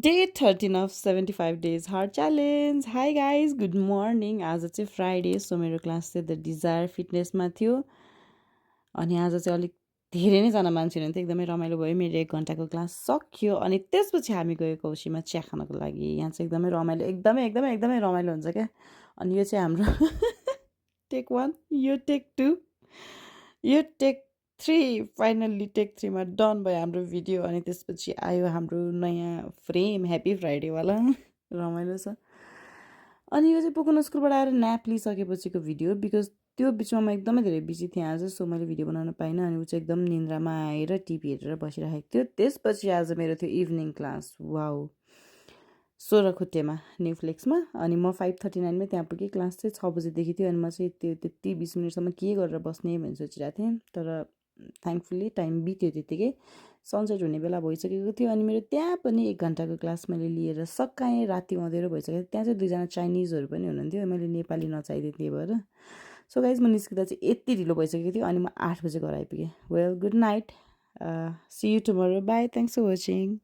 Day 13 of 75 days hard challenge. Hi guys, good morning. आज चाहिँ Friday so मेरो class चाहिँ द डिजायर फिटनेसमा थियो अनि आज चाहिँ अलिक धेरै नै जना मान्छे हुनुहुन्थ्यो एकदमै रमाइलो भयो मेरो 1 घन्टाको क्लास सक्यो अनि त्यसपछि हामी गयो कौशीमा चिया खानको लागि यहाँ चाहिँ एकदमै रमाइलो एकदमै रमाइलो हुन्छ क्या अनि यो चाहिँ हाम्रो टेक 1 यो टेक 2 यो टेक 3 फाइनल्ली टेक 3 मा डन भयो हाम्रो भिडियो अनि त्यसपछि आयो हाम्रो नयाँ फ्रेम ह्याप्पी फ्राइडेवाला रमाइलो छ अनि यो चाहिँ पोकोनो स्कुलबाट आएर न्याप लिइसकेपछिको भिडियो बिकज त्यो बिचमा म एकदमै धेरै बिजी थिएँ आज सो मैले भिडियो बनाउन पाइनँ अनि ऊ चाहिँ एकदम निन्द्रामा आएर टिभी हेरेर बसिरहेको थियो त्यसपछि आज मेरो थियो इभिनिङ क्लास वाउ 16 खुट्टेमा न्यू फ्लेक्समा अनि म 5:39मै त्यहाँ पुगेँ क्लास चाहिँ 6 बजीदेखि थियो अनि म चाहिँ त्यो त्यति 20 मिनटसम्म के गरेर बस्ने भनेर सोचिरहेको थिएँ तर थ्याङ्कफुल्ली टाइम बित्यो त्यत्तिकै सनसेट हुने बेला भइसकेको थियो अनि मेरो त्यहाँ पनि 1 घन्टाको क्लास मैले लिएर सकाएँ राति अँध्यारो भइसकेको थियो त्यहाँ चाहिँ 2जना चाइनिजहरू पनि हुनुहुन्थ्यो मैले नेपाली नचाहिदिएँ त्यही भएर सो गाइज म निस्किँदा चाहिँ यति ढिलो भइसकेको थियो अनि म 8 बजे घर आइपुगेँ well good night see you tomorrow bye thanks for watching